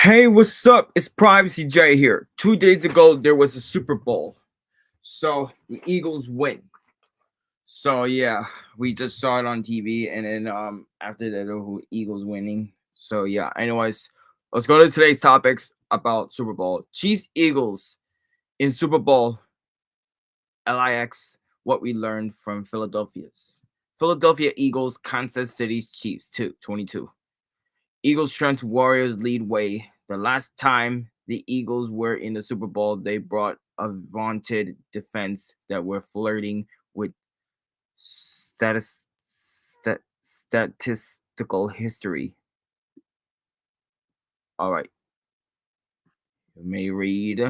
Hey, what's up? It's Privacy J here. 2 days ago, there was a Super Bowl. So the Eagles win. So yeah, we just saw it on TV, and then after that, the Eagles winning. So yeah. Anyways, let's go to today's topics about Super Bowl. Chiefs Eagles in Super Bowl LIX. What we learned from Philadelphia Eagles, Kansas City Chiefs 22. Eagles strength Warriors lead way. The last time the Eagles were in the Super Bowl, they brought a vaunted defense that were flirting with statistical history. All right, you may read.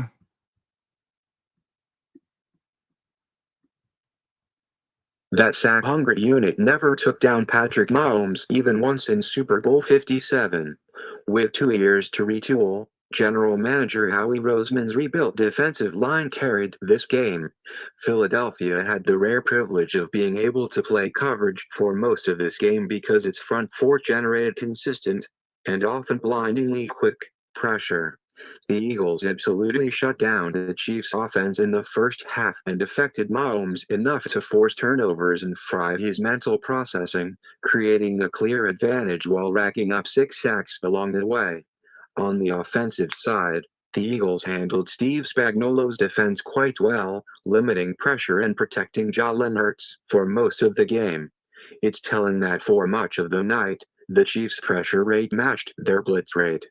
That sack-hungry unit never took down Patrick Mahomes even once in Super Bowl 57. With 2 years to retool, General Manager Howie Roseman's rebuilt defensive line carried this game. Philadelphia had the rare privilege of being able to play coverage for most of this game because its front four generated consistent, and often blindingly quick, pressure. The Eagles absolutely shut down the Chiefs' offense in the first half and affected Mahomes enough to force turnovers and fry his mental processing, creating a clear advantage while racking up 6 sacks along the way. On the offensive side, the Eagles handled Steve Spagnuolo's defense quite well, limiting pressure and protecting Jalen Hurts for most of the game. It's telling that for much of the night, the Chiefs' pressure rate matched their blitz rate.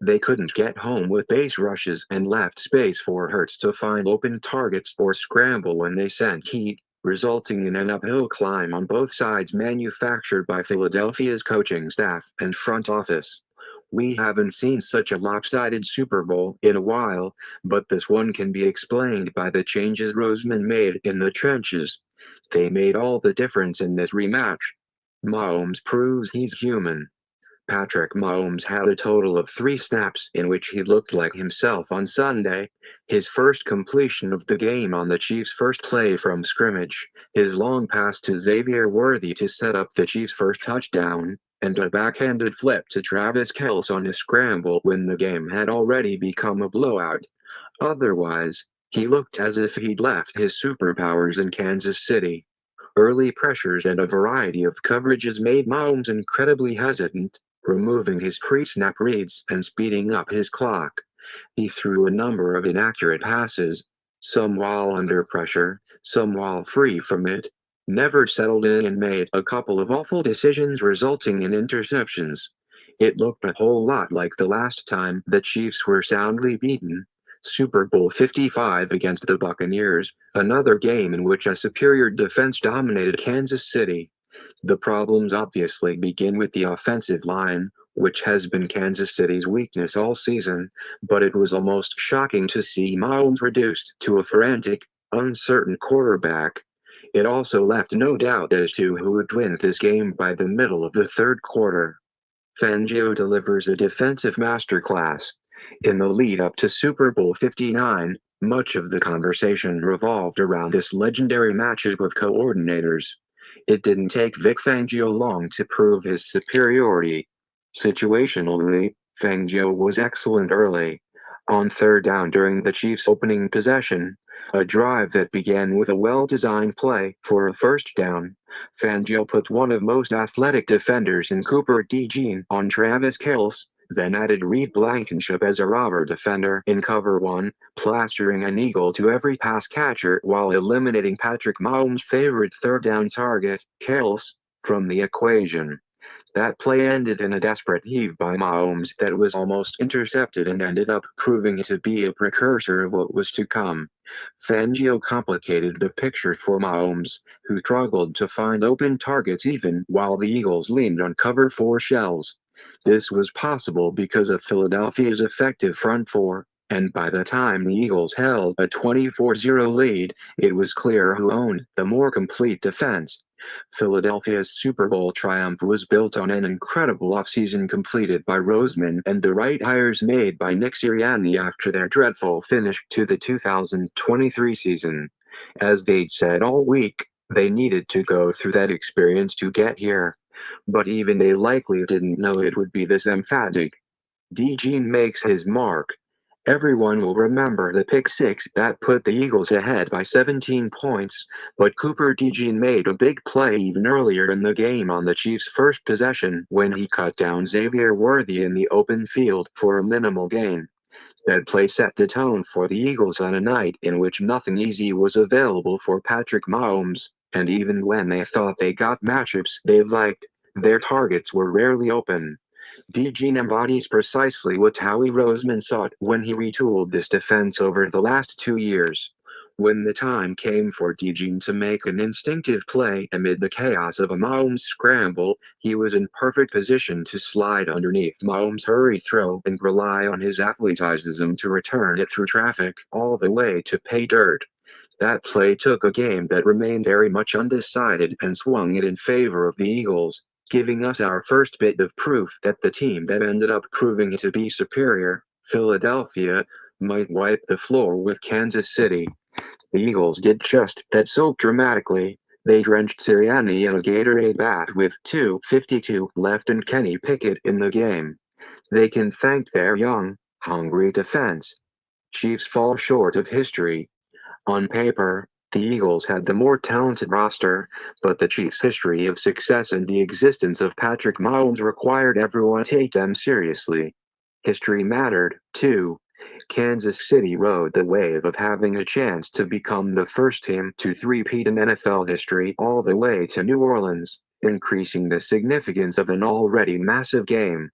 They couldn't get home with base rushes and left space for Hurts to find open targets or scramble when they sent heat, resulting in an uphill climb on both sides manufactured by Philadelphia's coaching staff and front office. We haven't seen such a lopsided Super Bowl in a while, but this one can be explained by the changes Roseman made in the trenches. They made all the difference in this rematch. Mahomes proves he's human. Patrick Mahomes had a total of 3 snaps in which he looked like himself on Sunday, his first completion of the game on the Chiefs' first play from scrimmage, his long pass to Xavier Worthy to set up the Chiefs' first touchdown, and a backhanded flip to Travis Kelce on a scramble when the game had already become a blowout. Otherwise, he looked as if he'd left his superpowers in Kansas City. Early pressures and a variety of coverages made Mahomes incredibly hesitant, removing his pre-snap reads and speeding up his clock. He threw a number of inaccurate passes, some while under pressure, some while free from it, never settled in and made a couple of awful decisions resulting in interceptions. It looked a whole lot like the last time the Chiefs were soundly beaten. Super Bowl 55 against the Buccaneers, another game in which a superior defense dominated Kansas City. The problems obviously begin with the offensive line, which has been Kansas City's weakness all season, but it was almost shocking to see Mahomes reduced to a frantic, uncertain quarterback. It also left no doubt as to who would win this game by the middle of the third quarter. Fangio delivers a defensive masterclass. In the lead up to Super Bowl 59, much of the conversation revolved around this legendary matchup of coordinators. It didn't take Vic Fangio long to prove his superiority. Situationally, Fangio was excellent early. On third down during the Chiefs' opening possession, a drive that began with a well-designed play for a first down, Fangio put one of most athletic defenders in Cooper DeJean on Travis Kelce, then added Reed Blankenship as a robber defender in cover one, plastering an eagle to every pass catcher while eliminating Patrick Mahomes' favorite third down target, Kelce, from the equation. That play ended in a desperate heave by Mahomes that was almost intercepted and ended up proving to be a precursor of what was to come. Fangio complicated the picture for Mahomes, who struggled to find open targets even while the Eagles leaned on cover four shells. This was possible because of Philadelphia's effective front four, and by the time the Eagles held a 24-0 lead, it was clear who owned the more complete defense. Philadelphia's Super Bowl triumph was built on an incredible offseason completed by Roseman and the right hires made by Nick Sirianni after their dreadful finish to the 2023 season. As they'd said all week, they needed to go through that experience to get here. But even they likely didn't know it would be this emphatic. DeJean makes his mark. Everyone will remember the pick six that put the Eagles ahead by 17 points, but Cooper DeJean made a big play even earlier in the game on the Chiefs' first possession when he cut down Xavier Worthy in the open field for a minimal gain. That play set the tone for the Eagles on a night in which nothing easy was available for Patrick Mahomes, and even when they thought they got matchups they liked, their targets were rarely open. DeJean embodies precisely what Howie Roseman sought when he retooled this defense over the last 2 years. When the time came for DeJean to make an instinctive play amid the chaos of a Mahomes scramble, he was in perfect position to slide underneath Mahomes' hurry throw and rely on his athleticism to return it through traffic all the way to pay dirt. That play took a game that remained very much undecided and swung it in favor of the Eagles, giving us our first bit of proof that the team that ended up proving to be superior, Philadelphia, might wipe the floor with Kansas City. The Eagles did just that so dramatically. They drenched Sirianni in a Gatorade bath with 2:52 left and Kenny Pickett in the game. They can thank their young, hungry defense. Chiefs fall short of history. On paper, the Eagles had the more talented roster, but the Chiefs' history of success and the existence of Patrick Mahomes required everyone to take them seriously. History mattered, too. Kansas City rode the wave of having a chance to become the first team to three-peat in NFL history all the way to New Orleans, increasing the significance of an already massive game.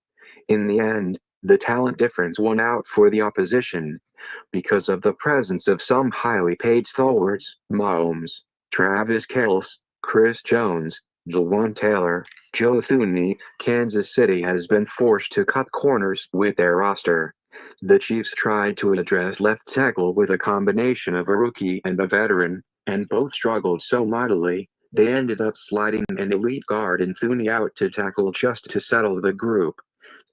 In the end, the talent difference won out for the opposition. Because of the presence of some highly paid stalwarts, Mahomes, Travis Kelce, Chris Jones, Jawan Taylor, Joe Thuney, Kansas City has been forced to cut corners with their roster. The Chiefs tried to address left tackle with a combination of a rookie and a veteran, and both struggled so mightily, they ended up sliding an elite guard and Thuney out to tackle just to settle the group.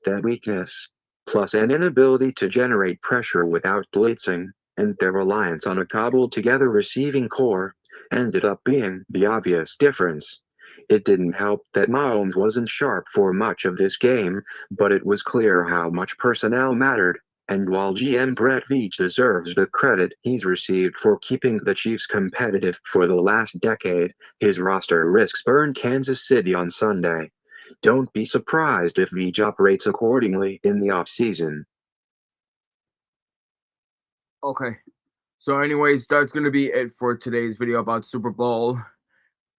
That weakness, plus an inability to generate pressure without blitzing, and their reliance on a cobbled-together receiving core, ended up being the obvious difference. It didn't help that Mahomes wasn't sharp for much of this game, but it was clear how much personnel mattered, and while GM Brett Veach deserves the credit he's received for keeping the Chiefs competitive for the last decade, his roster risks burned Kansas City on Sunday. Don't be surprised if Veach operates accordingly in the offseason. Okay. So anyways, that's going to be it for today's video about Super Bowl.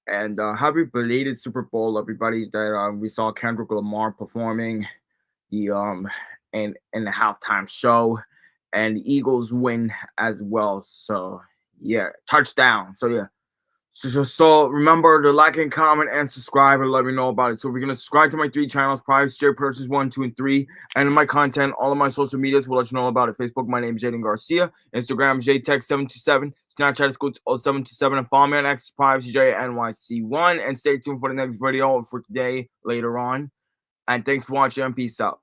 And happy belated Super Bowl, everybody. That we saw Kendrick Lamar performing the in the halftime show, and the Eagles win as well. So yeah, touchdown. So yeah. So remember to like and comment and subscribe and let me know about it. So we're gonna subscribe to my 3 channels: Privacy J Purchase 1, 2, and 3, and in my content, all of my social medias will let you know about it. Facebook, my name is Jaden Garcia. Instagram, JTech727. Snapchat is Scoot0727, and follow me on X, Privacy J NYC1. And stay tuned for the next video for today later on. And thanks for watching and peace out.